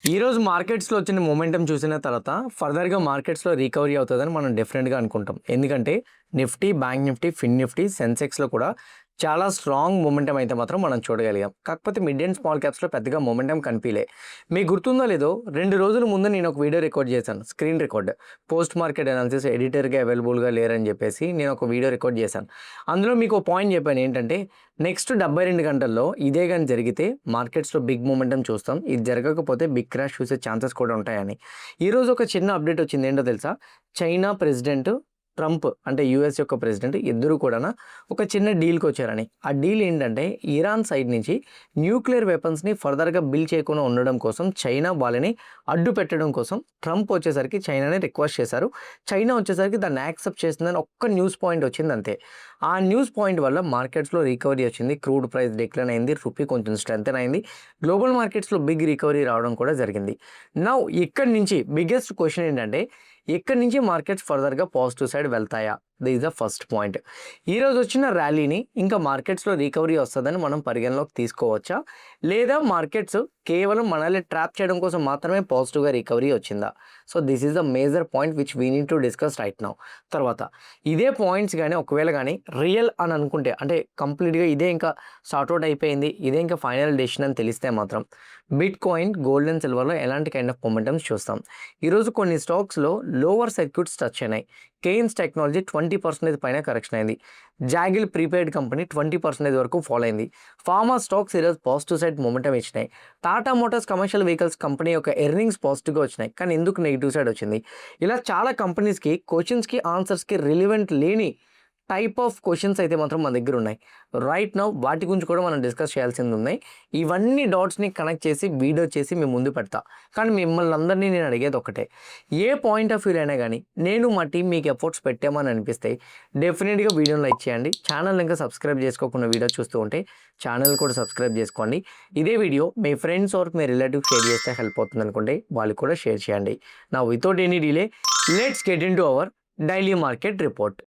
ఈరోజు మార్కెట్స్‌లో వచ్చిన మొమెంటం చూసిన తర్వాత ఫర్దర్‌గా మార్కెట్స్‌లో రికవరీ అవుతదని మనం డెఫినెట్‌గా అనుకుంటాం. ఎందుకంటే నిఫ్టీ, బ్యాంక్ నిఫ్టీ, ఫిన్ నిఫ్టీ, సెన్సెక్స్‌లో కూడా చాలా స్ట్రాంగ్ మొమెంటం అయితే మాత్రం మనం చూడగలిగాం. కాకపోతే మిడ్ అండ్ స్మాల్ క్యాప్స్‌లో పెద్దగా మొమెంటం కనిపియలే. మీకు గుర్తుందో లేదో 2 రోజుల ముందు నేను ఒక వీడియో రికార్డ్ చేశాను. Screen record. Post market analysis ఎడిటర్‌గా అవైలబుల్‌గా లేరని చెప్పేసి నేను ఒక వీడియో రికార్డ్ చేశాను. అందులో మీకు ఓ పాయింట్ చెప్పాను ఏంటంటే నెక్స్ట్ 72 గంటల్లో ఇదే గాని జరిగితే మార్కెట్స్‌లో బిగ్ మొమెంటం చూస్తాం. ఇది జరగకపోతే బిగ్ క్రాష్ చూసే ఛాన్సెస్ కూడా ఉంటాయని. ఈరోజు ఒక చిన్న అప్డేట్ వచ్చింది. ఏంటో తెలుసా? చైనా ప్రెసిడెంట్ ట్రంప్ అంటే యూఎస్ యొక్క ప్రెసిడెంట్ ఇద్దరు కూడాను ఒక చిన్న డీల్‌కి వచ్చారని. ఆ డీల్ ఏంటంటే ఇరాన్ సైడ్ నుంచి న్యూక్లియర్ వెపన్స్‌ని ఫర్దర్‌గా బిల్డ్ చేయకుండా ఉండడం కోసం చైనా వాళ్ళని అడ్డు పెట్టడం కోసం ట్రంప్ వచ్చేసరికి చైనాని రిక్వెస్ట్ చేశారు. చైనా వచ్చేసరికి దాన్ని యాక్సెప్ట్ చేస్తుందని ఒక్క న్యూస్ పాయింట్ వచ్చింది అంతే. ఆ న్యూస్ పాయింట్ వల్ల మార్కెట్స్‌లో రికవరీ వచ్చింది. క్రూడ్ ప్రైస్ డిక్లైన్ అయింది. రూపీ కొంచెం స్ట్రెంథెన్ అయింది. గ్లోబల్ మార్కెట్స్‌లో బిగ్ రికవరీ రావడం కూడా జరిగింది. నౌ ఇక్కడి నుంచి బిగ్గెస్ట్ క్వెషన్ ఏంటంటే ఇక్కడి నుంచి మార్కెట్స్ ఫర్దర్‌గా పాజిటివ్ సైడ్ వెళ్తాయా? This is the first point. ఈరోజు వచ్చిన ర్యాలీని ఇంకా మార్కెట్స్‌లో రికవరీ వస్తదని మనం పరిగణలోకి తీసుకోవచ్చా? లేదా మార్కెట్స్ కేవలం మనల్ని ట్రాప్ చేయడం కోసం మాత్రమే పాజిటివ్‌గా రికవరీ వచ్చిందా? So this is the major point which we need to discuss right now. తర్వాత ఇదే పాయింట్స్ గాని ఒకవేళ గాని రియల్ అని అనుకుంటే అంటే కంప్లీట్‌గా ఇదే ఇంకా సార్ట్ ఔట్ అయిపోయింది. ఇదే ఇంకా ఫైనల్ డెసిషన్ అని తెలిస్తే మాత్రం బిట్‌కాయిన్, గోల్డ్ అండ్ సిల్వర్‌లో ఎలాంటి కైండ్ ఆఫ్ మొమెంటమ్స్ చూస్తాం. ఈరోజు కొన్ని స్టాక్స్‌లో లోవర్ సర్క్యూట్స్ టచ్ అయినాయి. కేయిన్స్ టెక్నాలజీ 20% పైన కరెక్షన్ అయింది. జాగిల్ ప్రీపెయిడ్ కంపెనీ 20% వరకు ఫాల్ అయింది. ఫార్మా స్టాక్స్ ఈరోజు పాజిటివ్ సైడ్ మొమెంటం ఇచ్చినాయి. Tata motors commercial vehicles company యొక్క ఎర్నింగ్స్ పాజిటివ్‌గా వచ్చినాయి. కానీ ఎందుకు నెగెటివ్ సైడ్ వచ్చింది? ఇలా చాలా కంపెనీస్‌కి క్వెషన్స్‌కి, ఆన్సర్స్‌కి రిలవెంట్ లేని టైప్ ఆఫ్ క్వెషన్స్ అయితే మాత్రం మన దగ్గర ఉన్నాయి. రైట్ నౌ వాటి గురించి కూడా మనం డిస్కస్ చేయాల్సింది ఉన్నాయి. ఇవన్నీ డాట్స్‌ని కనెక్ట్ చేసి వీడియో చేసి మీ ముందు పెడతా. కానీ మిమ్మల్ని అందరినీ నేను అడిగేది ఒకటే. ఏ పాయింట్ ఆఫ్ వ్యూలో అయినా గానీ నేను మా టీమ్ మీకు ఎఫర్ట్స్ పెట్టామని అనిపిస్తే డెఫినిట్‌గా వీడియోని లైక్ చేయండి. ఛానల్ ఇంకా సబ్స్క్రైబ్ చేసుకోకుండా వీడియో చూస్తూ ఉంటే ఛానల్ కూడా సబ్స్క్రైబ్ చేసుకోండి. ఇదే వీడియో మీ ఫ్రెండ్స్ ఆర్ మీ రిలేటివ్స్ షేర్ చేస్తే హెల్ప్ అవుతుంది అనుకుంటే వాళ్ళకి కూడా షేర్ చేయండి. Now without any delay let's get into our daily market report.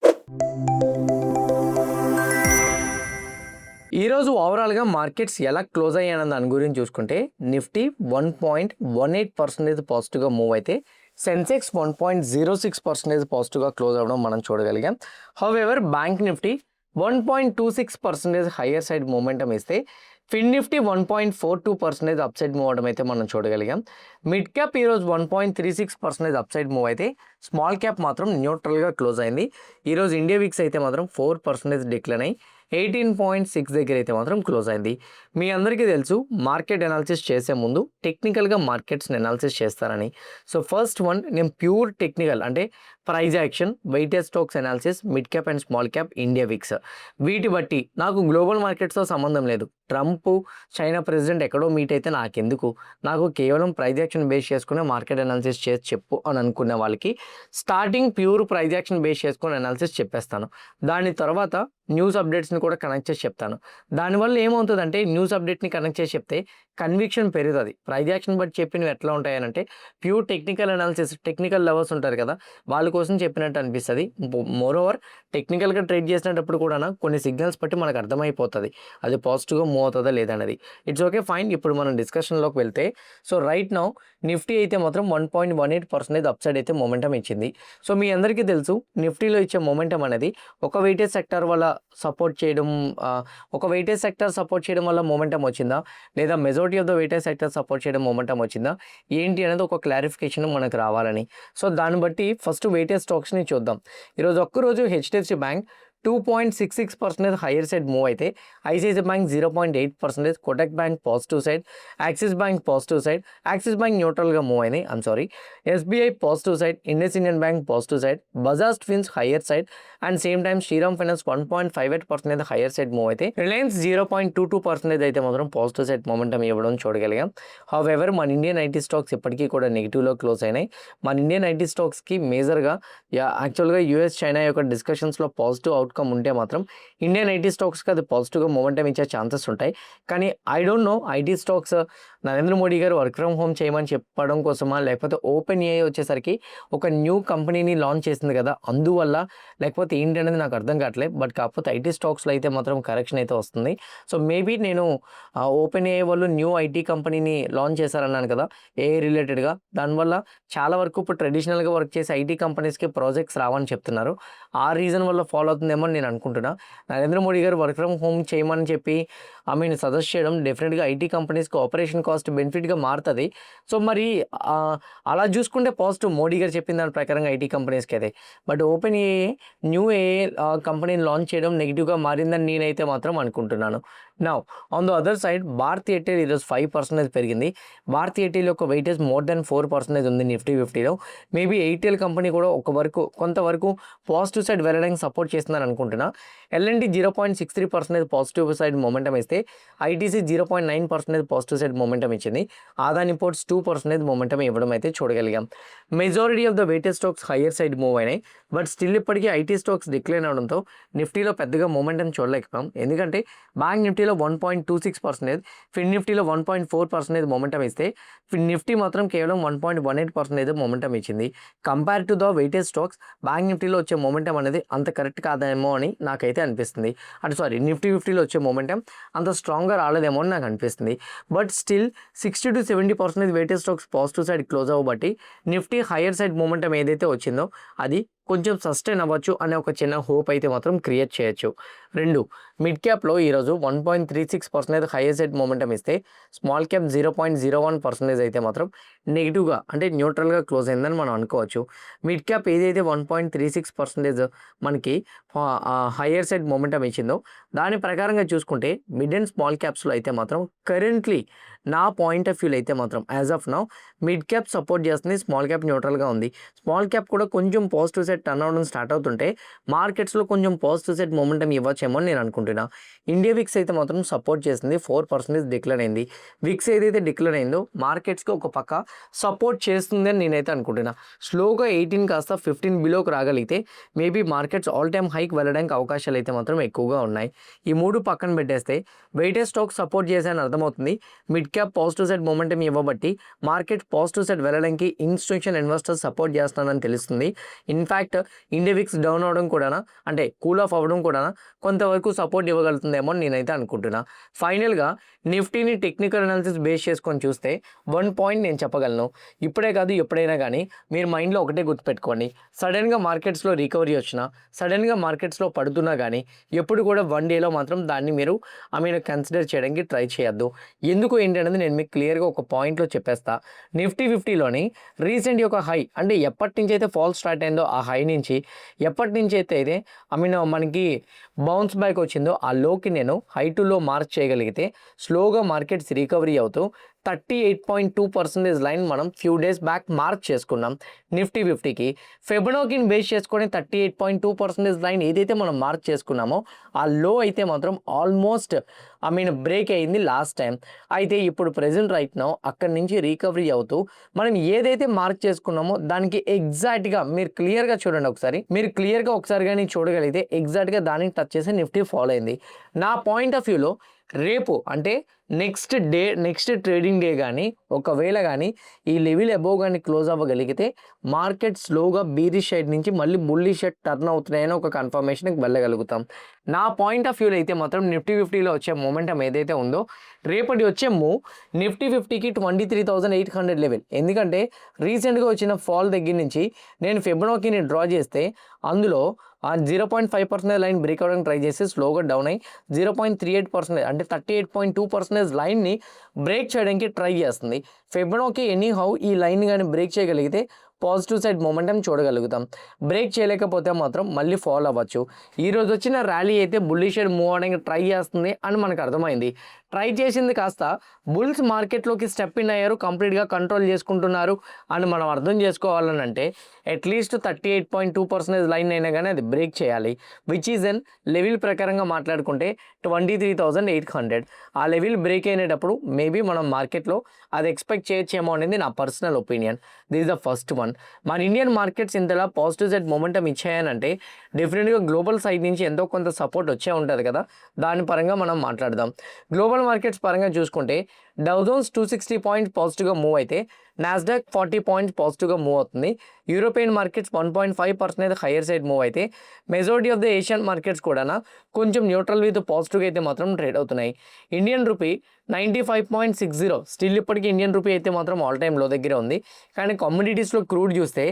ఈరోజు ఓవరాల్‌గా మార్కెట్స్ ఎలా క్లోజ్ అయ్యాయన్న దాని గురించి చూసుకుంటే నిఫ్టీ 1.18% పాజిటివ్‌గా మూవ్ అయితే సెన్సెక్స్ 1.06% పాజిటివ్‌గా క్లోజ్ అవ్వడం మనం చూడగలిగాం. However bank Nifty 1.26% higher side momentum ఇస్తే Fin Nifty 1.42% up side move అవ్వడం అయితే మనం చూడగలిగాం. మిడ్ క్యాప్ ఈరోజు 1.36% అప్ సైడ్ మూవ్ అయితే స్మాల్ క్యాప్ మాత్రం న్యూట్రల్‌గా క్లోజ్ అయింది. ఈరోజు ఇండియా విక్స్ అయితే మాత్రం 4% డిక్లైన్ అయ్యి 18.6 దగ్గర అయితే మాత్రం క్లోజ్ అయింది. మీ అందరికీ తెలుసు మార్కెట్ అనాలిసిస్ చేసే ముందు టెక్నికల్‌గా మార్కెట్స్‌ని అనాలిసిస్ చేస్తారని. సో ఫస్ట్ వన్ నేను ప్యూర్ టెక్నికల్ అంటే price action, weighted stocks analysis, mid cap and small cap, India VIX వీటి బట్టి నాకు గ్లోబల్ మార్కెట్స్‌తో సంబంధం లేదు. ట్రంప్, చైనా ప్రెసిడెంట్ ఎక్కడో మీట్ అయితే నాకెందుకు? నాకు కేవలం ప్రైస్ యాక్షన్ బేస్ చేసుకునే మార్కెట్ అనాలిసిస్ చేసి చెప్పు అని అనుకునే వాళ్ళకి starting pure price action base చేసుకొని అనాలిసిస్ చెప్పేస్తాను. దాని తర్వాత న్యూస్ అప్డేట్స్‌ని కూడా కనెక్ట్ చేసి చెప్తాను. దానివల్ల ఏమవుతదంటే న్యూస్ అప్డేట్‌ని కనెక్ట్ చేసి చెప్తే కన్విక్షన్ పెరుగుతది. ప్రైస్ యాక్షన్ బట్టి చెప్పినవి ఎట్లా ఉంటాయనంటే pure technical analysis technical lovers ఉంటారు కదా! వాళ్ళ కోసం చెప్పినట్టు అనిపిస్తది. మోరోవర్ టెక్నికల్‌గా ట్రేడ్ చేసేటప్పుడు కూడాను కొన్ని సిగ్నల్స్ బట్టి మనకు అర్థమైపోతది. అది పాజిటివ్‌గా మూవ్ అవుతదా లేదా అనేది. It's okay fine. ఇప్పుడు మనం డిస్కషన్‌లోకి వెళ్తే సో రైట్ నౌ నిఫ్టీ అయితే మాత్రం 1.18% అప్ సైడ్ అయితే మొమెంటం ఇచ్చింది. సో మీ అందరికీ తెలుసు నిఫ్టీలో ఇచ్చే మొమెంటం అనేది ఒక వెయిటెడ్ సెక్టార్ వల్ల సపోర్ట్ చేయడం ఒక వెయిటెడ్ సెక్టార్ సపోర్ట్ చేయడం వల్ల మొమెంటం వచ్చిందా? లేదా majority of the weighted sector support చేయడం మొమెంటం వచ్చిందా? ఏంటి అనేది ఒక క్లారిఫికేషన్ మనకు రావాలని. సో దాన్ని బట్టి ఫస్ట్ వెయిటెడ్ స్టాక్స్‌ని చూద్దాం. ఈరోజు ఒక్కరోజు HDFC bank 2.66% higher side move అయితే ICICI bank 0.8%, Kotak bank positive side, Axis bank positive side, Axis bank న్యూట్రల్‌గా మూవ్ అయినాయి. Sorry. SBI positive side, Indian bank positive side, Bajaj fins higher side and same time Shriram finance 1.58% higher side move అయితే రిలయన్స్ 0.22% అయితే మాత్రం positive side momentum ఇవ్వడం చూడగలిగాం. However మన Indian IT stocks ఇప్పటికీ కూడా నెగిటివ్‌లో క్లోజ్ అయినాయి. మన ఇండియన్ ఐటీ స్టాక్స్‌కి మేజర్‌గా యాక్చువల్‌గా యూఎస్, చైనా యొక్క డిస్కషన్స్‌లో పాజిటివ్ అవుట్‌కమ్ ఉంటే మాత్రం ఇండియన్ ఐటీ స్టాక్స్‌కి అది పాజిటివ్‌గా మొమెంటం ఇచ్చే ఛాన్సెస్ ఉంటాయి. కానీ I don't know IT stocks Narendra Modi గారు వర్క్ ఫ్రమ్ హోమ్ చేయమని చెప్పడం కోసమా, లేకపోతే ఓపెన్ ఏఐ వచ్చేసరికి ఒక న్యూ కంపెనీని లాంచ్ చేసింది కదా అందువల్ల, లేకపోతే ఏంటి అనేది నాకు అర్థం కావట్లేదు. బట్ కాకపోతే ఐటీ స్టాక్స్లో అయితే మాత్రం కరెక్షన్ అయితే వస్తుంది. సో మేబీ నేను ఓపెన్ ఏఐ వాళ్ళు న్యూ ఐటీ కంపెనీని లాంచ్ చేశారన్నాను కదా ఏఐ రిలేటెడ్గా, దానివల్ల చాలా వరకు ఇప్పుడు ట్రెడిషనల్గా వర్క్ చేసే ఐటీ కంపెనీస్కి ప్రాజెక్ట్స్ రావని చెప్తున్నారు. ఆ రీజన్ వల్ల ఫాలో అవుతుందేమో అని నేను అనుకుంటున్నా. నరేంద్ర మోడీ గారు వర్క్ ఫ్రమ్ హోమ్ చేయమని చెప్పి సజెస్ట్ చేయడం డెఫినెట్గా ఐటీ కంపెనీస్కి ఆపరేషన్ కాస్ట్ బెనిఫిట్గా మారుతుంది. సో మరి అలా చూసుకుంటే పాజిటివ్ మోడీ గారు చెప్పిన దాని ప్రకారంగా ఐటీ కంపెనీస్కి అయితే. But OpenAI new AI కంపెనీని లాంచ్ చేయడం నెగిటివ్గా మారిందని నేనైతే మాత్రం అనుకుంటున్నాను. Now on the other side Bharti Airtel ఈరోజు 5% పెరిగింది. భారతీ ఎయిర్టెల్ యొక్క వెయిటేజ్ మోర్ దెన్ 4% ఉంది నిఫ్టీ 50లో. మేబీ ఎయిర్టెల్ కంపెనీ కూడా కొంతవరకు పాజిటివ్ సైడ్ వెళ్ళడానికి సపోర్ట్ చేస్తుందని అనుకుంటున్నా. ఎల్ఎన్టీ 0.63% పాజిటివ్ సైడ్ మొమెంటం ఇస్తే ఐటీసీ 0.9% పాజిటివ్ సైడ్ మొమెంటం ఇచ్చింది. ఆదాని పోర్ట్స్ 2% మొమెంటం ఇవ్వడం అయితే చూడగలిగాం. Majority of the weightage stocks higher side move అయినాయి. బట్ స్టిల్ ఇప్పటికీ ఐటీ స్టాక్స్ డిక్లైన్ అవడంతో నిఫ్టీలో పెద్దగా మొమెంటం చూడలేకపోయాం. ఎందుకంటే బ్యాంక్ నిఫ్టీలో 1.26%, ఫిన్ నిఫ్టీలో 1.4% మొమెంటం ఇస్తే నిఫ్టీ మాత్రం కేవలం 1.18% మొమెంటం ఇచ్చింది. Compare to the weightage stocks bank నిఫ్టీలో వచ్చే మొమెంటం అనేది అంత కరెక్ట్ కాదేమో అని నాకైతే అనిపిస్తుంది. నిఫ్టీ 50లో వచ్చే మొమెంటం అంత స్ట్రాంగ్గా రాలేదేమో అని నాకు అనిపిస్తుంది. But still 60 to 70% weightage stocks positive side close అవ్వబట్టి నిఫ్టీ హయ్యర్ సైడ్ మొమెంటం ఏదైతే వచ్చిందో అది కొంచెం సస్టైన్ అవ్వచ్చు అనే ఒక చిన్న హోప్ అయితే మాత్రం క్రియేట్ చేయొచ్చు. 2 మిడ్ క్యాప్లో ఈరోజు 1.36% హైయర్ సైడ్ మొమెంటం ఇస్తే స్మాల్ క్యాప్ 0.01% అయితే మాత్రం నెగిటివ్గా అంటే న్యూట్రల్గా క్లోజ్ అయిందని మనం అనుకోవచ్చు. మిడ్ క్యాప్ ఏదైతే 1.36% మనకి హైయర్ సైడ్ మొమెంటం ఇచ్చిందో దాని ప్రకారంగా చూసుకుంటే మిడ్ అండ్ స్మాల్ క్యాప్స్లో అయితే మాత్రం కరెంట్లీ నా పాయింట్ ఆఫ్ వ్యూలో అయితే మాత్రం as of now mid cap support చేస్తుంది, స్మాల్ క్యాప్ న్యూట్రల్గా ఉంది. స్మాల్ క్యాప్ కూడా కొంచెం పాజిటివ్ సైడ్ టర్న్ అవడం స్టార్ట్ అవుతుంటే మార్కెట్స్లో కొంచెం పాజిటివ్ సైడ్ మొమెంటం ఇవ్వచ్చేమో అని నేను అనుకుంటున్నా. ఇండియా విక్స్ అయితే మాత్రం సపోర్ట్ చేస్తుంది, 4% డిక్లైన్ అయింది. విక్స్ ఏదైతే డిక్లైన్ అయిందో మార్కెట్స్కి ఒక పక్క సపోర్ట్ చేస్తుంది అని నేనైతే అనుకుంటున్నా. స్లోగా 18 కాస్త 15 బిలోకి రాగలిగితే మేబీ మార్కెట్స్ ఆల్ టైమ్ హైక్ వెళ్ళడానికి అవకాశాలు అయితే మాత్రం ఎక్కువగా ఉన్నాయి. ఈ మూడు పక్కన పెట్టేస్తే వెయిటేజ్ స్టాక్ సపోర్ట్ చేశాయని అర్థమవుతుంది. Mid cap positive side momentum ఇవ్వబట్టి మార్కెట్ పాజిటివ్ సైడ్ వెళ్ళడానికి ఇన్స్టిట్యూషన్ ఇన్వెస్టర్స్ సపోర్ట్ చేస్తున్నారని తెలుస్తుంది. ఇన్ఫ్యాక్ట్ ఇండియా విక్స్ డౌన్ అవడం కూడా అంటే కూల్ ఆఫ్ అవ్వడం కూడా కొంతవరకు సపోర్ట్ ఇవ్వగలుగుతుందేమో అని నేనైతే అనుకుంటున్నా. ఫైనల్గా నిఫ్టీని టెక్నికల్ అనాలిసిస్ బేస్ చేసుకొని చూస్తే 1 పాయింట్ నేను చెప్పగలను. ఇప్పుడే కాదు ఎప్పుడైనా కానీ మీరు మైండ్లో ఒకటే గుర్తుపెట్టుకోండి, సడన్గా మార్కెట్స్లో రికవరీ వచ్చినా, సడన్గా మార్కెట్స్లో పడుతున్నా కానీ ఎప్పుడు కూడా 1 డేలో మాత్రం దాన్ని మీరు కన్సిడర్ చేయడానికి ట్రై చేయొద్దు. ఎందుకు ఏంటనేది నేను మీకు క్లియర్గా ఒక పాయింట్లో చెప్పేస్తా. నిఫ్టీ 50లోని రీసెంట్ యొక్క హై అంటే ఎప్పటి నుంచి అయితే ఫాల్ స్టార్ట్ అయిందో ఆ హై నుంచి ఎప్పటి నుంచి అయితే మనకి బౌన్స్ బ్యాక్ వచ్చిందో ఆ లోకి నేను హై టు లో మార్క్ చేయగలిగితే స్లోగా మార్కెట్స్ రికవరీ అవుతూ 38.2% లైన్ మనం ఫ్యూ డేస్ బ్యాక్ మార్క్ చేసుకున్నాం. నిఫ్టీ 50కి ఫెబనోకిని బేస్ చేసుకొని 38.2% లైన్ ఏదైతే మనం మార్క్ చేసుకున్నామో ఆ లో అయితే మాత్రం ఆల్మోస్ట్ బ్రేక్ అయింది లాస్ట్ టైం. అయితే ఇప్పుడు ప్రెజెంట్ రైట్ నౌ అక్కడి నుంచి రికవరీ అవుతూ మనం ఏదైతే మార్క్ చేసుకున్నామో దానికి ఎగ్జాక్ట్గా మీరు క్లియర్గా చూడండి ఒకసారి. మీరు క్లియర్గా ఒకసారి కానీ చూడగలిగితే ఎగ్జాక్ట్గా దానికి టచ్ చేసి నిఫ్టీ ఫాలో అయింది. నా పాయింట్ ఆఫ్ వ్యూలో రేపు అంటే నెక్స్ట్ ట్రేడింగ్ డే కానీ ఒకవేళ కానీ ఈ లెవెల్ అబోవ్ కానీ క్లోజ్ అవ్వగలిగితే మార్కెట్ స్లోగా బీరిష్ సైడ్ నుంచి మళ్ళీ బుల్లిష్ సైడ్ టర్న్ అవుతున్నాయని ఒక కన్ఫర్మేషన్కి వెళ్ళగలుగుతాం. నా పాయింట్ ఆఫ్ వ్యూలో అయితే మాత్రం నిఫ్టీ 50లో వచ్చే మొమెంటం ఏదైతే ఉందో రేపటి వచ్చే మూవ్ నిఫ్టీ 50కి 23,800 లెవెల్. ఎందుకంటే రీసెంట్గా వచ్చిన ఫాల్ దగ్గర నుంచి నేను ఫెబనోకిని డ్రా చేస్తే అందులో 0.5% లైన్ బ్రేక్ అవ్వడానికి ట్రై చేసి స్లోగా డౌన్ అయ్యి 0.38% అంటే 38.2% లైన్ని బ్రేక్ చేయడానికి ట్రై చేస్తుంది. ఫెబనోకి ఎనీహౌ ఈ లైన్ కానీ బ్రేక్ చేయగలిగితే పాజిటివ్ సైడ్ మొమెంటం చూడగలుగుతాం. బ్రేక్ చేయలేకపోతే మాత్రం మళ్ళీ ఫాల్ అవ్వచ్చు. ఈరోజు వచ్చిన ర్యాలీ అయితే బుల్లిష్ సైడ్ మూవ్ అవడానికి ట్రై చేస్తుంది అని మనకు అర్థమైంది. ట్రై చేసింది కాస్త బుల్స్ మార్కెట్లోకి స్టెప్ ఇన్ అయ్యారు, కంప్లీట్గా కంట్రోల్ చేసుకుంటున్నారు అని మనం అర్థం చేసుకోవాలని అంటే అట్లీస్ట్ 38.2% లైన్ అయినా కానీ అది బ్రేక్ చేయాలి. విచ్ ఈజ్ ఎన్ లెవెల్ ప్రకారంగా మాట్లాడుకుంటే 23,800. ఆ లెవెల్ బ్రేక్ అయినప్పుడు మేబీ మనం మార్కెట్లో అది ఎక్స్పెక్ట్ చేయొచ్చేమో అనేది నా personal opinion. This is the first one. మన ఇండియన్ మార్కెట్స్ ఇంతలా పాజిటివ్ సైడ్ మొమెంటం ఇచ్చాయనంటే డెఫినెట్గా గ్లోబల్ సైడ్ నుంచి ఎంతో కొంత సపోర్ట్ వచ్చే ఉంటుంది కదా, దాని పరంగా మనం మాట్లాడదాం. గ్లోబల్ మార్కెట్స్ పరంగా చూసుకుంటే డౌ జోన్స్ 260 పాయింట్స్ పాజిటివ్గా మూవ్ అయితే నాస్డాక్ 40 పాయింట్స్ పాజిటివ్గా మూవ్ అవుతుంది. European markets 1.5% higher side move అయితే majority of the Asian markets కూడా కొంచెం న్యూట్రల్ విత్ పాజిటివ్గా అయితే మాత్రం ట్రేడ్ అవుతున్నాయి. ఇండియన్ రూపీ 95.60 స్టిల్ ఇప్పటికీ ఇండియన్ రూపీ అయితే మాత్రం ఆల్ టైమ్ లో దగ్గర ఉంది. కానీ కమ్యూనిటీస్లో క్రూడ్ చూస్తే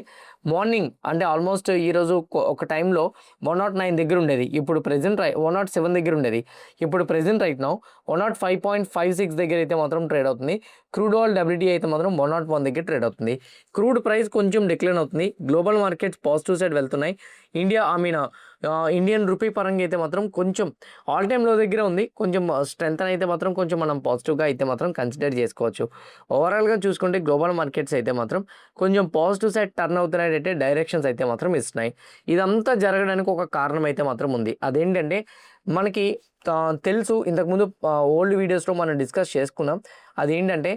మార్నింగ్ అంటే ఆల్మోస్ట్ ఈరోజు ఒక టైంలో 109 దగ్గర ఉండేది, ఇప్పుడు ప్రెజెంట్ 107 దగ్గర ఉండేది, ఇప్పుడు ప్రెజెంట్ రైట్ నౌ 105.56 దగ్గర అయితే మాత్రం ట్రేడ్ అవుతుంది. క్రూడ్ ఆయిల్ WTI అయితే మాత్రం 101 దగ్గర ట్రేడ్ అవుతుంది. క్రూడ్ ప్రైస్ కొంచెం డిక్లైన్ అవుతుంది. గ్లోబల్ మార్కెట్స్ పాజిటివ్ సైడ్ వెళ్తున్నాయి. ఇండియన్ రూపీ పరంగా అయితే మాత్రం కొంచెం ఆల్ టైమ్ లో దగ్గర ఉంది. కొంచెం స్ట్రెంత్ అయితే మాత్రం కొంచెం మనం పాజిటివ్గా అయితే మాత్రం కన్సిడర్ చేసుకోవచ్చు. ఓవరాల్గా చూసుకుంటే గ్లోబల్ మార్కెట్స్ అయితే మాత్రం కొంచెం పాజిటివ్ సైడ్ టర్న్ అవుతున్నాయి అయితే డైరెక్షన్స్ అయితే మాత్రం ఇస్తున్నాయి. ఇదంతా జరగడానికి ఒక కారణం అయితే మాత్రం ఉంది. అదేంటంటే మనకి తెలుసు, ఇంతకుముందు ఓల్డ్ వీడియోస్లో మనం డిస్కస్ చేసుకున్నాం. అదేంటంటే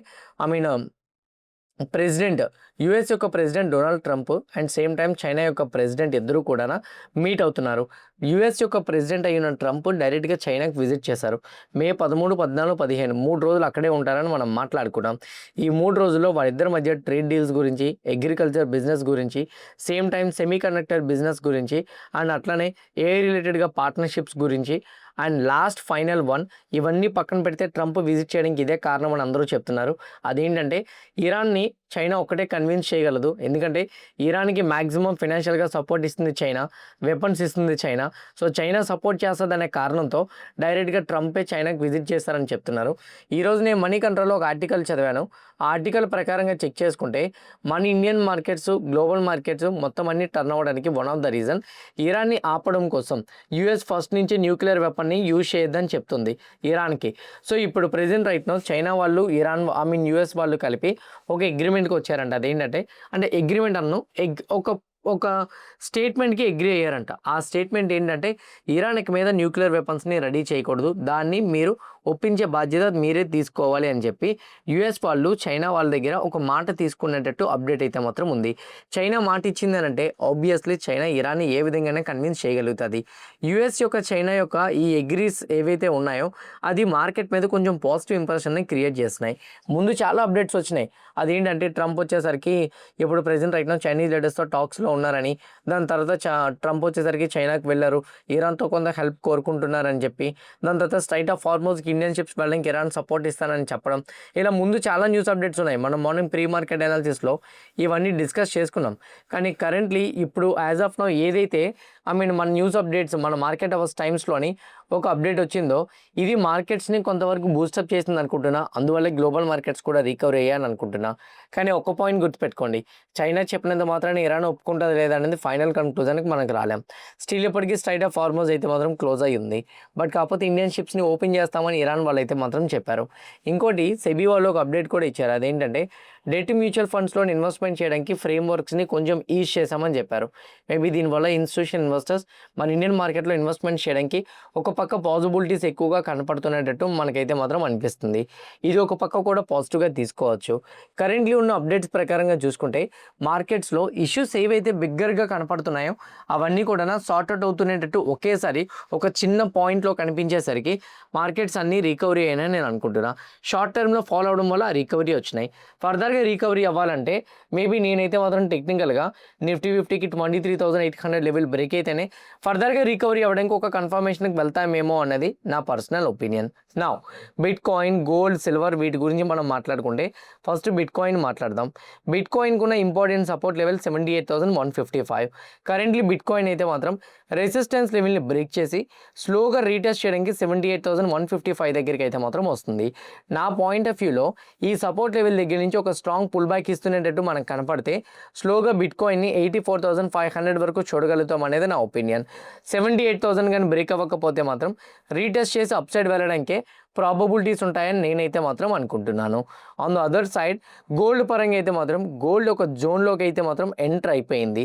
ప్రెసిడెంట్ యుఎస్ యొక్క president Donald Trump and same time China యొక్క ప్రెసిడెంట్ ఇద్దరు కూడా మీట్ అవుతున్నారు. యుఎస్ యొక్క ప్రెసిడెంట్ అయిన ట్రంప్ డైరెక్ట్గా చైనాకి విజిట్ చేశారు. మే 13, 14, 15 3 రోజులు అక్కడే ఉంటారని మనం మాట్లాడుకున్నాం. ఈ 3 రోజుల్లో వారిద్దరి మధ్య ట్రేడ్ డీల్స్ గురించి, అగ్రికల్చర్ బిజినెస్ గురించి, same time semi conductor business గురించి అండ్ అట్లనే ఏఐ రిలేటెడ్గా పార్ట్నర్షిప్స్ గురించి అండ్ లాస్ట్ ఫైనల్ వన్ ఇవన్నీ పక్కన పెడితే ట్రంప్ విజిట్ చేయడానికి ఇదే కారణం అని అందరూ చెప్తున్నారు. అదేంటంటే ఇరాన్ని చైనా ఒక్కటే కన్విన్స్ చేయగలదు. ఎందుకంటే ఇరాన్కి మ్యాక్సిమం ఫైనాన్షియల్గా సపోర్ట్ ఇస్తుంది చైనా, వెపన్స్ ఇస్తుంది చైనా. సో చైనా సపోర్ట్ చేస్తుంది అనే కారణంతో డైరెక్ట్గా ట్రంపే చైనాకి విజిట్ చేస్తారని చెప్తున్నారు. ఈరోజు నేను మనీ కంట్రోల్లో ఒక ఆర్టికల్ చదివాను. ఆ ఆర్టికల్ ప్రకారంగా చెక్ చేసుకుంటే మన ఇండియన్ మార్కెట్స్, గ్లోబల్ మార్కెట్స్ మొత్తం అన్ని టర్న్ అవ్వడానికి వన్ ఆఫ్ ద రీజన్ ఇరాన్ని ఆపడం కోసం యుఎస్ ఫస్ట్ నుంచి న్యూక్లియర్ వెపన్ని యూజ్ చేయొద్దని చెప్తుంది ఇరాన్కి. సో ఇప్పుడు ప్రెజెంట్ రైట్ నో చైనా వాళ్ళు యుఎస్ వాళ్ళు కలిపి ఒక అగ్రిమెంట్కి వచ్చారంట. అదేంటంటే అగ్రిమెంట్ ఒక స్టేట్మెంట్కి అగ్రి అయ్యారంట. ఆ స్టేట్మెంట్ ఏంటంటే ఇరాన్కి మీద న్యూక్లియర్ వెపన్స్ని రెడీ చేయకూడదు, దాన్ని మీరు ఒప్పించే బాధ్యత మీరే తీసుకోవాలి అని చెప్పి యుఎస్ వాళ్ళు చైనా వాళ్ళ దగ్గర ఒక మాట తీసుకునేటట్టు అప్డేట్ అయితే మాత్రం ఉంది. చైనా మాట ఇచ్చిందనంటే ఆబ్వియస్లీ చైనా ఇరాన్ని ఏ విధంగానే కన్విన్స్ చేయగలుగుతుంది. యుఎస్ యొక్క చైనా యొక్క ఈ అగ్రీస్ ఏవైతే ఉన్నాయో అది మార్కెట్ మీద కొంచెం పాజిటివ్ ఇంప్రెషన్ని క్రియేట్ చేస్తున్నాయి. ముందు చాలా అప్డేట్స్ వచ్చినాయి. అదేంటంటే ట్రంప్ వచ్చేసరికి ఇప్పుడు ప్రెజెంట్ రైట్ నౌ చైనీస్ లీడర్స్తో టాక్స్లో ఉన్నారని, దాని తర్వాత ట్రంప్ వచ్చేసరికి చైనాకి వెళ్ళారు, ఇరాన్తో కొంత హెల్ప్ కోరుకుంటున్నారని చెప్పి, దాని తర్వాత స్ట్రైట్ ఆఫ్ హార్మోజ్కి ఇండియన్ షిప్స్ వెళ్ళడానికి ఇరాన్ సపోర్ట్ ఇస్తానని చెప్పడం, ఇలా ముందు చాలా న్యూస్ అప్డేట్స్ ఉన్నాయి. మనం మార్నింగ్ ప్రీ మార్కెట్ అనాలిసిస్లో ఇవన్నీ డిస్కస్ చేసుకున్నాం. కానీ కరెంట్లీ ఇప్పుడు యాజ్ ఆఫ్ నౌ ఏదైతే మన న్యూస్ అప్డేట్స్ మన మార్కెట్ అవర్స్ టైమ్స్లోని ఒక అప్డేట్ వచ్చిందో ఇది మార్కెట్స్ని కొంతవరకు బూస్టప్ చేసింది అనుకుంటున్నా. అందువల్ల గ్లోబల్ మార్కెట్స్ కూడా రికవర్ అయ్యాయని అనుకుంటున్నా. కానీ ఒక్క పాయింట్ గుర్తుపెట్టుకోండి, చైనా చెప్పినంత మాత్రాన్ని ఇరాన్ ఒప్పుకుంటుంది లేదా అనేది ఫైనల్ కన్క్లూజన్కి మనకు రాలేం. స్టిల్ ఇప్పటికీ స్ట్రైట్ ఆఫ్ హార్మోజ్ అయితే మాత్రం క్లోజ్ అయ్యి ఉంది. బట్ కాకపోతే ఇండియన్ షిప్స్ని ఓపెన్ చేస్తామని ఇరాన్ వాళ్ళు అయితే మాత్రం చెప్పారు. ఇంకోటి సెబీ వాళ్ళు ఒక అప్డేట్ కూడా ఇచ్చారు. అదేంటంటే డెట్ మ్యూచువల్ ఫండ్స్లో ఇన్వెస్ట్మెంట్ చేయడానికి ఫ్రేమ్వర్క్స్ని కొంచెం ఈజ్ చేశామని చెప్పారు. మేబీ దీనివల్ల ఇన్స్టిట్యూషన్ ఇన్వెస్టర్స్ మన ఇండియన్ మార్కెట్లో ఇన్వెస్ట్మెంట్ చేయడానికి ఒక పక్క పాసిబిలిటీస్ ఎక్కువగా కనపడుతున్నట్టు మనకైతే మాత్రం అనిపిస్తుంది. ఇది ఒక పక్క కూడా పాజిటివ్గా తీసుకోవచ్చు. కరెంట్లీ ఉన్న అప్డేట్స్ ప్రకారంగా చూసుకుంటే మార్కెట్స్లో ఇష్యూస్ ఏవైతే బిగ్గర్గా కనపడుతున్నాయో అవన్నీ కూడా సార్ట్అవుట్ అవుతున్నట్టు ఒకేసారి ఒక చిన్న పాయింట్లో కనిపించేసరికి మార్కెట్స్ అన్నీ రికవరీ అయినాయని నేను అనుకుంటున్నా. షార్ట్ టర్మ్లో ఫాలో అవడం వల్ల రికవరీ వచ్చినాయి. ఫర్దర్గా రికవరీ అవ్వాలంటే మేబీ నేనైతే మాత్రం టెక్నికల్గా నిఫ్టీ 50కి 23,800 లెవెల్ బ్రేక్ అయితేనే ఫర్దర్గా రికవరీ అవ్వడానికి ఒక కన్ఫర్మేషన్కి వెళ్తామేమో అన్నది నా పర్సనల్ ఒపీనియన్. నా బిట్ కాయిన్, గోల్డ్, సిల్వర్ వీటి గురించి మనం మాట్లాడుకుంటే ఫస్ట్ బిట్ కాయిన్ మాట్లాడదాం. బిట్ కాయిన్కి ఉన్న important support level 78,155. Currently bit coin అయితే మాత్రం రెసిస్టెన్స్ లెవెల్ని బ్రేక్ చేసి స్లోగా రీటెస్ట్ చేయడానికి 78,155 దగ్గరికి అయితే మాత్రం వస్తుంది. నా పాయింట్ ఆఫ్ వ్యూలో ఈ సపోర్ట్ లెవెల్ దగ్గర నుంచి ఒక స్ట్రాంగ్ పుల్ బ్యాక్ ఇస్తున్నట్టు మనకు కనపడితే స్లోగా బిట్ కాయిన్ని 84,500 వరకు చూడగలుగుతాం అనేది నా ఒపీనియన్. 78,000 కానీ బ్రేక్ అవ్వకపోతే మాత్రం రీటెస్ట్ చేసి అప్ సైడ్ వెళ్ళడానికే ప్రాబబిలిటీస్ ఉంటాయని నేనైతే మాత్రం అనుకుంటున్నాను. On the other side gold పరంగా అయితే మాత్రం గోల్డ్ ఒక జోన్లోకి అయితే మాత్రం ఎంటర్ అయిపోయింది.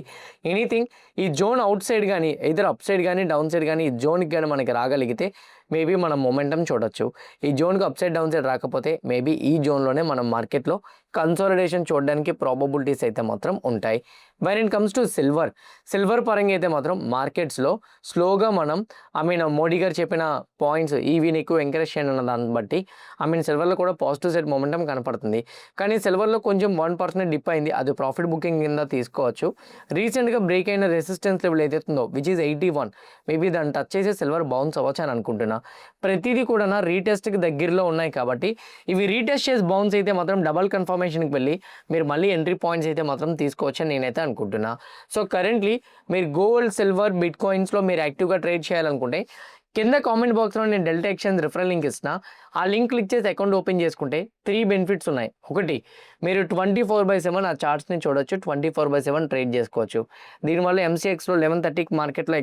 ఎనీథింగ్ ఈ జోన్ అవుట్ సైడ్ కానీ ఇద్దరు అప్ సైడ్ కానీ డౌన్ సైడ్ కానీ ఈ జోన్కి కానీ మనకి రాగలిగితే మేబీ మనం మొమెంటం చూడొచ్చు. ఈ జోన్కి అప్ సైడ్ డౌన్ సైడ్ రాకపోతే మేబీ ఈ జోన్లోనే మనం మార్కెట్లో కన్సాలిడేషన్ చూడడానికి ప్రాబబిలిటీస్ అయితే మాత్రం ఉంటాయి. When it comes to silver పరంగా అయితే మాత్రం మార్కెట్స్లో స్లోగా మనం మోడీ గారు చెప్పిన పాయింట్స్ ఇవి నీకు ఎంకరేజ్ చేయను చేయాలన్న దాన్ని బట్టి సిల్వర్లో కూడా పాజిటివ్ సైడ్ మొమెంటం కనపడుతుంది. కానీ సిల్వర్లో కొంచెం 1% డిప్ అయింది, అది ప్రాఫిట్ బుకింగ్ కింద తీసుకోవచ్చు. రీసెంట్గా బ్రేక్ అయిన రెసిస్టెన్స్ లెవెల్ ఏదైతుందో విచ్ ఈజ్ 81, మేబీ దాన్ని టచ్ చేసే సిల్వర్ బౌన్స్ అవ్వచ్చు అని అనుకుంటున్నా. ప్రతిదీ కూడా రీటెస్ట్కి దగ్గరలో ఉన్నాయి కాబట్టి ఇవి రీటెస్ట్ చేసి బౌన్స్ అయితే మాత్రం డబల్ కన్ఫర్మేషన్కి వెళ్ళి మీరు మళ్ళీ ఎంట్రీ పాయింట్స్ అయితే మాత్రం తీసుకోవచ్చు అని నేనైతే అనుకుంటున్నా. సో కరెంట్లీ మీరు గోల్డ్, సిల్వర్, బిట్ కాయిన్స్లో మీరు యాక్టివ్గా ట్రేడ్ చేయాలనుకుంటే కింద కామెంట్ బాక్స్లో నేను డెల్టా ఎక్స్చేంజ్ రిఫరల్ లింక్ ఇస్తున్నా. ఆ లింక్ క్లిక్ చేసి అకౌంట్ ఓపెన్ చేసుకుంటే 3 బెనిఫిట్స్ ఉన్నాయి. ఒకటి, మీరు 24/7 ఆ చార్ట్స్ని చూడొచ్చు, 24/7 ట్రేడ్ చేసుకోవచ్చు. దీనివల్ల MCXలో 11:30కి మార్కెట్లో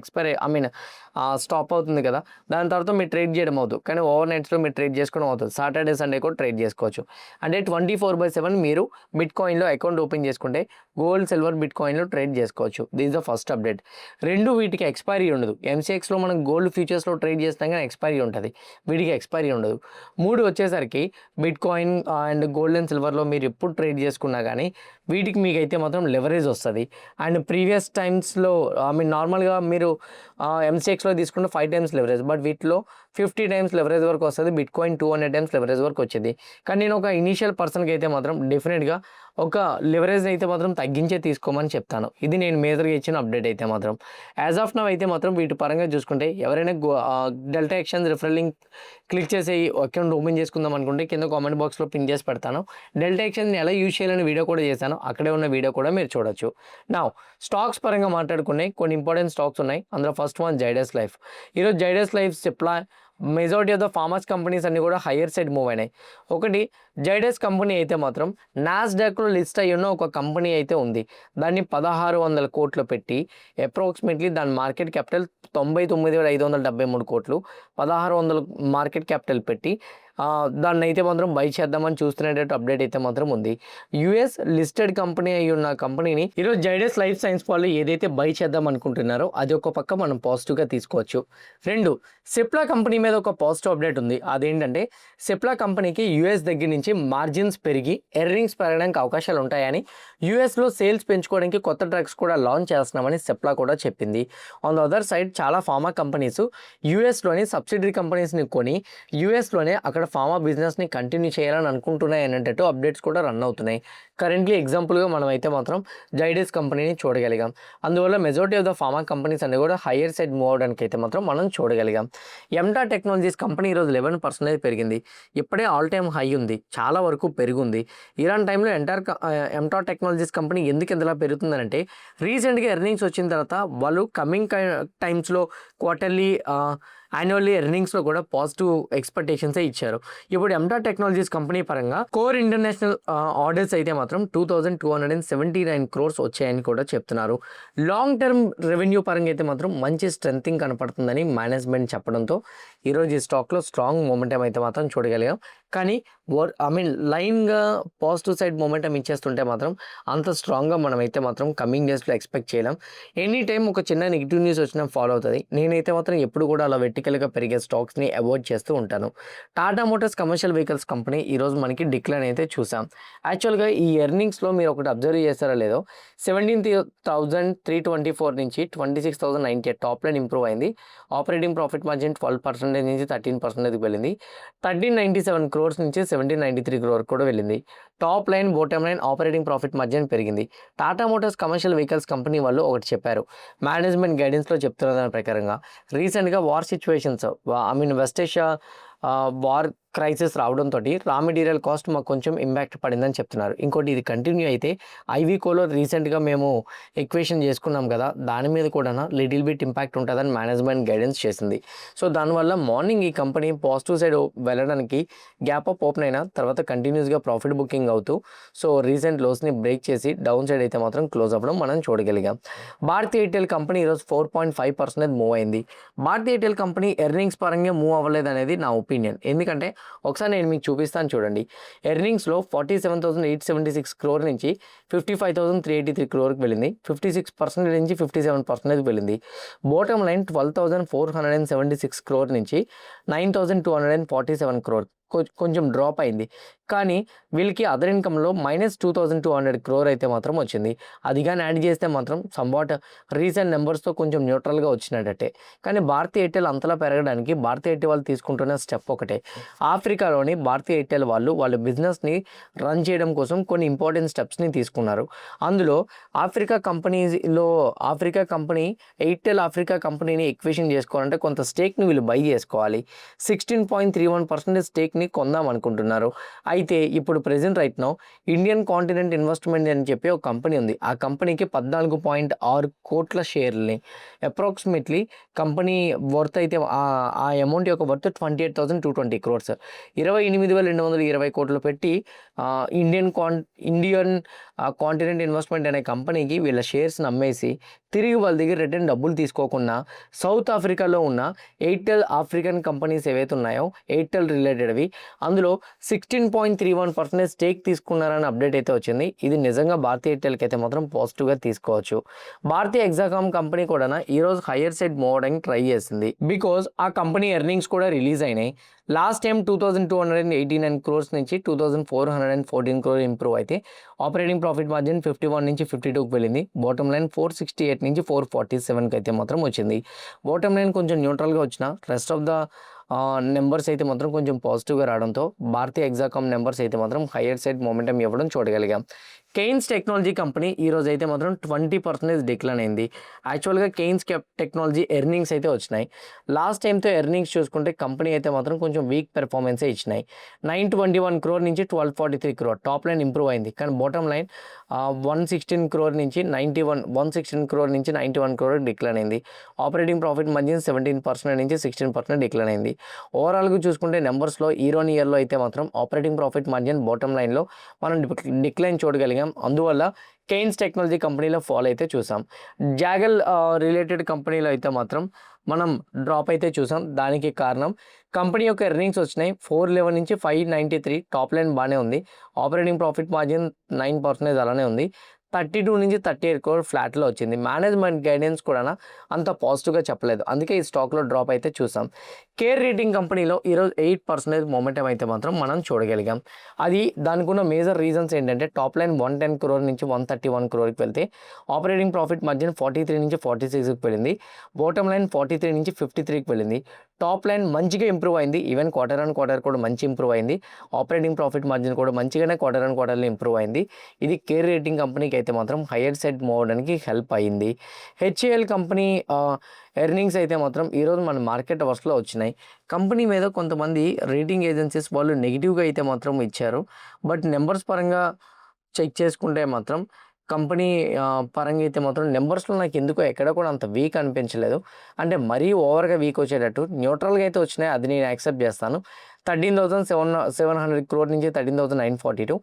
స్టాప్ అవుతుంది కదా, దాని తర్వాత మీరు ట్రేడ్ చేయడం అవుతుంది. కానీ ఓవర్ నైట్స్లో మీరు ట్రేడ్ చేసుకోవడం అవుతుంది. సాటర్డే, సండే కూడా ట్రేడ్ చేసుకోవచ్చు. అంటే 24/7 మీరు బిట్ కాయిన్లో అకౌంట్ ఓపెన్ చేసుకుంటే గోల్డ్, సిల్వర్, బిట్ కాయిన్లో ట్రేడ్ చేసుకోవచ్చు. This the first update. వీటికి ఎక్స్పైరీ ఉండదు. MCXలో మనం గోల్డ్ ఫ్యూచర్స్లో ట్రేడ్ చేస్తాం కానీ ఎక్స్పైరీ ఉంటుంది, వీటికి ఎక్స్పైరీ ఉండదు. 3 వచ్చేసరికి bitcoin and gold and సిల్వర్లో మీరు ఎప్పుడు ట్రేడ్ చేసుకున్నా కానీ వీటికి మీకైతే మాత్రం లెవరేజ్ వస్తుంది. అండ్ ప్రీవియస్ టైమ్స్లో నార్మల్గా మీరు MCXలో తీసుకుంటే 5 times లెవరేజ్, బట్ వీటిలో 50 times లెవరేజ్ వరకు వస్తుంది. బిట్ కాయిన్ 200 times లెవరేజ్ వరకు వచ్చింది. కానీ నేను ఒక ఇనీషియల్ పర్సన్కి అయితే మాత్రం డెఫినెట్గా ఒక లెవరేజ్ అయితే మాత్రం తగ్గించే తీసుకోమని చెప్తాను. ఇది నేను మేజర్గా ఇచ్చిన అప్డేట్ అయితే మాత్రం. యాజ్ ఆఫ్ నౌ అయితే మాత్రం వీటి పరంగా చూసుకుంటే ఎవరైనా delta exchange referral link click చేసి అకౌంట్ ఓపెన్ చేసుకుందాం అనుకుంటే కింద కామెంట్ బాక్స్లో పిన్ చేసి పెడతాను. డెల్టా ఎక్స్చేంజ్ని ఎలా యూజ్ చేయాలని వీడియో కూడా చేశాను, అక్కడే ఉన్న వీడియో కూడా మీరు చూడొచ్చు. నా స్టాక్స్ పరంగా మాట్లాడుకునే కొన్ని ఇంపార్టెంట్ స్టాక్స్ ఉన్నాయి. అందులో ఫస్ట్ వన్ జైడస్ లైఫ్. ఈరోజు Zydus life, Cipla, majority of the pharmas companies అన్ని కూడా హయ్యర్ సైడ్ మూవ్ అయినాయి. ఒకటి, జైడస్ కంపెనీ అయితే మాత్రం నాస్డాక్లో లిస్ట్ అయ్యి ఉన్న ఒక కంపెనీ అయితే ఉంది. దాన్ని 1600 కోట్లు పెట్టి అప్రాక్సిమేట్లీ దాని మార్కెట్ క్యాపిటల్ 99,573 కోట్లు. 1600 మార్కెట్ క్యాపిటల్ పెట్టి దాన్ని అయితే మాత్రం బై చేద్దామని చూస్తున్నట్టు అప్డేట్ అయితే మాత్రం ఉంది. US లిస్టెడ్ కంపెనీ అయి ఉన్న కంపెనీని ఈరోజు జైడస్ లైఫ్ సైన్స్ వాళ్ళు ఏదైతే బై చేద్దాం అనుకుంటున్నారో అది ఒక పక్క మనం పాజిటివ్గా తీసుకోవచ్చు. 2, సిప్లా కంపెనీ మీద ఒక పాజిటివ్ అప్డేట్ ఉంది. అదేంటంటే సిప్లా కంపెనీకి US దగ్గర నుంచి మార్జిన్స్ పెరిగి ఎర్నింగ్స్ పెరగడానికి అవకాశాలు ఉంటాయని, USలో సేల్స్ పెంచుకోవడానికి కొత్త డ్రగ్స్ కూడా లాంచ్ చేస్తున్నామని సిప్లా కూడా చెప్పింది. ఆన్ ద అదర్ సైడ్ చాలా ఫార్మా కంపెనీస్ USలోని సబ్సిడరీ కంపెనీస్ని కొని USలోనే అక్కడ ఫార్మా బిజినెస్ని కంటిన్యూ చేయాలని అనుకుంటున్నాయి అనేటట్టు అప్డేట్స్ కూడా రన్ అవుతున్నాయి. కరెంట్లీ ఎగ్జాంపుల్గా మనం అయితే మాత్రం జైడస్ కంపెనీని చూడగలిగాం. అందువల్ల majority of the pharma companies అన్ని కూడా హయ్యర్ సైడ్ మూవ్ అవడానికి అయితే మాత్రం మనం చూడగలిగాం. ఎంటా టెక్నాలజీస్ కంపెనీ ఈరోజు 11% పెరిగింది. ఇప్పుడే ఆల్ టైమ్ హై ఉంది, చాలా వరకు పెరిగింది. ఇలాంటి టైంలో ఎంటా టెక్నాలజీస్ కంపెనీ ఎందుకు ఇంతలా పెరుగుతుందంటే రీసెంట్గా ఎర్నింగ్స్ వచ్చిన తర్వాత వాళ్ళు కమింగ్ టైమ్స్లో క్వార్టర్లీ, యాన్యువల్లీ ఎర్నింగ్స్లో కూడా పాజిటివ్ ఎక్స్పెక్టేషన్సే ఇచ్చారు. ఇప్పుడు ఎంటా టెక్నాలజీస్ కంపెనీ పరంగా కోర్ ఇంటర్నేషనల్ ఆర్డర్స్ అయితే మాత్రం 2279 crores వచ్చాయని కూడా చెప్తున్నారు. లాంగ్ టర్మ్ రెవెన్యూ పరంగా అయితే మాత్రం మంచి స్ట్రెంథింగ్ కనపడుతుందని మేనేజ్మెంట్ చెప్పడంతో ఈరోజు ఈ స్టాక్లో స్ట్రాంగ్ మొమెంటం అయితే మాత్రం చూడగలిగాం. కానీ లైన్గా పాజిటివ్ సైడ్ మొమెంటం ఇచ్చేస్తుంటే మాత్రం అంత స్ట్రాంగ్గా మనం అయితే మాత్రం కమింగ్ డేస్లో ఎక్స్పెక్ట్ చేయలేం. ఎనీ టైం ఒక చిన్న నెగిటివ్ న్యూస్ వచ్చినా ఫాలో అవుతుంది. నేనైతే మాత్రం ఎప్పుడు కూడా అలా వెర్టికల్గా పెరిగే స్టాక్స్ని అవాయిడ్ చేస్తూ ఉంటాను. Tata motors commercial vehicles company ఈరోజు మనకి డిక్లైన్ అయితే చూసాం. యాక్చువల్గా ఈ ఎర్నింగ్స్లో మీరు ఒకటి అబ్జర్వ్ చేస్తారో లేదో, 17,324 నుంచి 26,098 టాప్ లైన్ ఇంప్రూవ్ అయింది. ఆపరేటింగ్ ప్రాఫిట్ మార్జిన్ 12% నుంచి 13% వెళ్ళింది. 1397 crores నుంచి 1793 crore కూడా వెళ్ళింది. Top line, bottom line, operating profit margin పెరిగింది. Tata motors commercial vehicles company వాళ్ళు ఒకటి చెప్పారు. మేనేజ్మెంట్ గైడెన్స్లో చెప్తున్న దాని ప్రకారంగా రీసెంట్గా war situations, west Asia war crisis రావడంతో రా మెటీరియల్ కాస్ట్ మాకు కొంచెం ఇంపాక్ట్ పడిందని చెప్తున్నారు. ఇంకోటి, ఇది కంటిన్యూ అయితే ఐవీకోలో రీసెంట్గా మేము ఎక్వేషన్ చేసుకున్నాం కదా, దాని మీద కూడా లిటిల్ బిట్ ఇంపాక్ట్ ఉంటుందని మేనేజ్మెంట్ గైడెన్స్ చేసింది. సో దానివల్ల మార్నింగ్ ఈ కంపెనీ పాజిటివ్ సైడ్ వెళ్ళడానికి గ్యాప్ అప్ ఓపెన్ అయినా తర్వాత కంటిన్యూస్గా ప్రాఫిట్ బుకింగ్ అవుతూ సో రీసెంట్ లోస్ని బ్రేక్ చేసి డౌన్ సైడ్ అయితే మాత్రం క్లోజ్ అవ్వడం మనం చూడగలిగాం. భారతీ ఎయిర్టెల్ కంపెనీ ఈరోజు 4.5% మూవ్ అయింది. భారతీ ఎయిర్టెల్ కంపెనీ ఎర్నింగ్స్ పరంగా మూవ్ అవ్వలేదు అనేది నా ఒపీనియన్. ఎందుకంటే ఒకసారి నేను మీకు చూపిస్తాను చూడండి. ఎర్నింగ్స్లో 47,876 crore నుంచి 55,383 crore వెళ్ళింది. 56% నుంచి 57% వెళ్ళింది. బాటమ్ లైన్ 12,476 crore నుంచి 9,247 crore కొంచెం డ్రాప్ అయింది. కానీ వీళ్ళకి అదర్ ఇన్కమ్‌లో -2200 క్రోర్ అయితే మాత్రం వచ్చింది. అది గాని యాడ్ చేస్తే మాత్రం సంవాట్ రీసెంట్ నంబర్స్‌తో కొంచెం న్యూట్రల్‌గా వచ్చినట్టటే. కానీ భారతీ ఎయిర్టెల్ అంతలా పెరగడానికి భారతీ ఎయిర్టెల్ వాళ్ళు తీసుకుంటున్న స్టెప్ ఒకటే. ఆఫ్రికాలోని భారతీ ఎయిర్టెల్ వాళ్ళు వాళ్ళ బిజినెస్‌ని రన్ చేయడం కోసం కొన్ని ఇంపార్టెంట్ స్టెప్స్‌ని తీసుకున్నారు. అందులో ఆఫ్రికా కంపెనీ ఎయిర్టెల్ ఆఫ్రికా కంపెనీని ఎక్విజిషన్ చేసుకోవాలంటే కొంత స్టేక్‌ని వీళ్ళు బై చేసుకోవాలి. 16.31% స్టేక్‌ని కొందాం అనుకుంటున్నారు. అయితే ఇప్పుడు present right now Indian continent investment అని చెప్పి ఒక కంపెనీ ఉంది. ఆ కంపెనీకి 14.6 కోట్ల షేర్‌ని అప్రాక్సిమేట్లీ కంపెనీ వర్త్ అయితే ఆ అమౌంట్ యొక్క వర్త్ 28,220 క్రోర్స్ 28,220 కోట్లు పెట్టి ఇండియన్ కాంటినెంట్ ఇన్వెస్ట్మెంట్ అనే కంపెనీకి వీళ్ళ షేర్స్ని అమ్మేసి తిరిగి వాళ్ళ దగ్గర రిటర్న్ డబ్బులు తీసుకోకుండా సౌత్ ఆఫ్రికాలో ఉన్న ఎయిర్టెల్ ఆఫ్రికన్ కంపెనీస్ ఏవైతే ఉన్నాయో ఎయిర్టెల్ రిలేటెడ్వి అందులో 16.31% స్టేక్ తీసుకున్నారని అప్డేట్ అయితే వచ్చింది. ఇది నిజంగా భారతీ ఎయిర్టెల్కి అయితే మాత్రం పాజిటివ్గా తీసుకోవచ్చు. భారతీ ఎగ్జాకామ్ కంపెనీ కూడా ఈరోజు హయ్యర్ సైడ్ మూవ్ అవడానికి ట్రై చేసింది. బికాజ్ ఆ కంపెనీ ఎర్నింగ్స్ కూడా రిలీజ్ అయినాయి. లాస్ట్ టైం 2289 క్రోర్స్ నుంచి 2414 క్రోర్ ఇంప్రూవ్ అయితే ఆపరేటింగ్ ప్రాఫిట్ మార్జిన్ 51 నుంచి 52కి వెళ్ళింది. బాటమ్ లైన్ 468 నుంచి 447కి అయితే మాత్రం వచ్చింది. బాటమ్ లైన్ కొంచెం న్యూట్రల్గా వచ్చిన రెస్ట్ ఆఫ్ ద నెంబర్స్ అయితే మాత్రం కొంచెం పాజిటివ్గా రావడంతో భారతీ ఎగ్జాకామ్ నెంబర్స్ అయితే మాత్రం హయ్యర్ సైడ్ మొమెంటం ఇవ్వడం చూడగలిగాం. కెయిన్స్ టెక్నాలజీ కంపెనీ ఈరోజు అయితే మాత్రం 20% డిక్లైన్ అయింది. యాక్చువల్గా కెయిన్స్ టెక్నాలజీ ఎర్నింగ్స్ అయితే వచ్చినాయి. లాస్ట్ టైంతో ఎర్నింగ్స్ చూసుకుంటే కంపెనీ అయితే మాత్రం కొంచెం వీక్ పెర్ఫార్మెన్సే ఇచ్చినాయి. 921 క్రోర్ నుంచి 1243 క్రోర్ టాప్ లైన్ ఇంప్రూవ్ అయింది. కానీ బాటమ్ లైన్ 116 క్రోర్ నుంచి 91 క్రోర్ డిక్లైన్ అయింది. ఆపరేటింగ్ ప్రాఫిట్ మార్జిన్ 17% నుంచి 16% డిక్లైన్ అయింది. ఓవరాల్గా చూసుకుంటే నెంబర్స్లో ఇయర్లో అయితే మాత్రం ఆపరేటింగ్ ప్రాఫిట్ మార్జిన్ బాటమ్ లైన్లో మనం డిక్లైన్ చూడగలిగాం. అందువల్ల కెయిన్స్ టెక్నాలజీ కంపెనీలో ఫాల్ అయితే చూసాం. జాగల్ రిలేటెడ్ కంపెనీలో అయితే మాత్రం మనం డ్రాప్ అయితే చూసాం. దానికి కారణం కంపెనీ యొక్క ఎర్నింగ్స్ వచ్చినాయి 411 నుంచి 593 టాప్ లైన్ బాగానే ఉంది. ఆపరేటింగ్ ప్రాఫిట్ మార్జిన్ 9% అలానే ఉంది. 32 నుంచి 38 క్రోర్ ఫ్లాట్లో వచ్చింది. మేనేజ్మెంట్ గైడెన్స్ కూడా అంత పాజిటివ్గా చెప్పలేదు. అందుకే ఈ స్టాక్లో డ్రాప్ అయితే చూసాం. కేర్ రేటింగ్ కంపెనీలో ఈరోజు 8% మొమెంటం అయితే మాత్రం మనం చూడగలిగాం. అది దానికి ఉన్న మేజర్ రీజన్స్ ఏంటంటే టాప్ లైన్ 110 క్రోర్ నుంచి 131 క్రోర్కి వెళ్తే ఆపరేటింగ్ ప్రాఫిట్ మార్జిన్ 43 నుంచి 46కి వెళ్ళింది. బాటమ్ లైన్ 43 నుంచి 53కి వెళ్ళింది. టాప్ లైన్ మంచిగా ఇంప్రూవ్ అయింది. ఈవెన్ క్వార్టర్ ఆన్ క్వార్టర్ కూడా మంచి ఇంప్రూవ్ అయింది. ఆపరేటింగ్ ప్రాఫిట్ మార్జిన్ కూడా మంచిగానే క్వార్టర్ ఆన్ క్వార్టర్లో ఇంప్రూవ్ అయింది. ఇది కేర్ రేటింగ్ కంపెనీకి అయితే మాత్రం హయ్యర్ సైడ్ మూవ్ అవడానికి హెల్ప్ అయ్యింది. హెచ్ఏఎల్ కంపెనీ ఎర్నింగ్స్ అయితే మాత్రం ఈరోజు మన మార్కెట్ అవర్స్లో వచ్చినాయి. కంపెనీ మీద కొంతమంది రేటింగ్ ఏజెన్సీస్ వాళ్ళు నెగిటివ్గా అయితే మాత్రం ఇచ్చారు. బట్ నెంబర్స్ పరంగా చెక్ చేసుకుంటే మాత్రం కంపెనీ పరంగా అయితే మాత్రం నెంబర్స్లో నాకు ఎందుకో ఎక్కడ కూడా అంత వీక్ అనిపించలేదు. అంటే మరీ ఓవర్గా వీక్ వచ్చేటట్టు న్యూట్రల్గా అయితే వచ్చినాయి. అది నేను యాక్సెప్ట్ చేస్తాను. 13,700 క్రోర్ నుంచి 13,942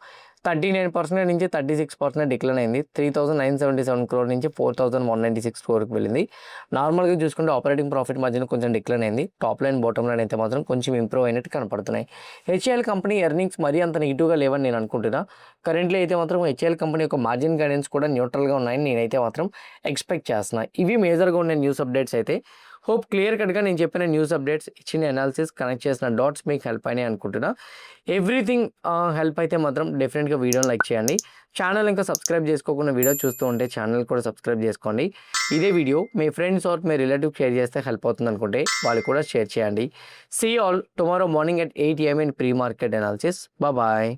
39% నుంచి 36% డిక్లైన్ అయింది. 3,977 క్రోర్ నుంచి 4,196 క్రోర్కి వెళ్ళింది. నార్మల్గా చూసుకుంటే ఆపరేటింగ్ ప్రాఫిట్ మార్జిన్ కొంచెం డిక్లైన్ అయింది. టాప్ లైన్ బాటమ్ లైన్ అయితే మాత్రం కొంచెం ఇంప్రూవ్ అయినట్టు కనపడుతున్నాయి. హెచ్ఏఎల్ కంపెనీ ఎర్నింగ్స్ మరీ అంత నెగిటివ్గా లేవని నేను అనుకుంటున్నా. కరెంట్లీ అయితే మాత్రం హెచ్ఏఎల్ కంపెనీ యొక్క మార్జిన్ గైడెన్స్ కూడా న్యూట్రల్గా ఉన్నాయని నేనైతే మాత్రం ఎక్స్పెక్ట్ చేస్తున్నా. ఇవి మేజర్గా ఉన్న న్యూస్ అప్డేట్స్ అయితే. హోప్ క్లియర్ కట్గా నేను చెప్పిన న్యూస్ అప్డేట్స్ ఇచ్చిన అనాలిసిస్ కనెక్ట్ చేసిన డాట్స్ మీకు హెల్ప్ అయినాయి అనుకుంటున్నా. ఎవ్రీథింగ్ హెల్ప్ అయితే మాత్రం డెఫినెట్గా వీడియోని లైక్ చేయండి. ఛానల్ ఇంకా సబ్స్క్రైబ్ చేసుకోకుండా వీడియో చూస్తూ ఉంటే ఛానల్ కూడా సబ్స్క్రైబ్ చేసుకోండి. ఇదే వీడియో మీ ఫ్రెండ్స్ ఆర్ మీ రిలేటివ్ షేర్ చేస్తే హెల్ప్ అవుతుంది అనుకుంటే వాళ్ళు కూడా షేర్ చేయండి. See all tomorrow morning at 8 AM in pre-market analysis. Bye bye.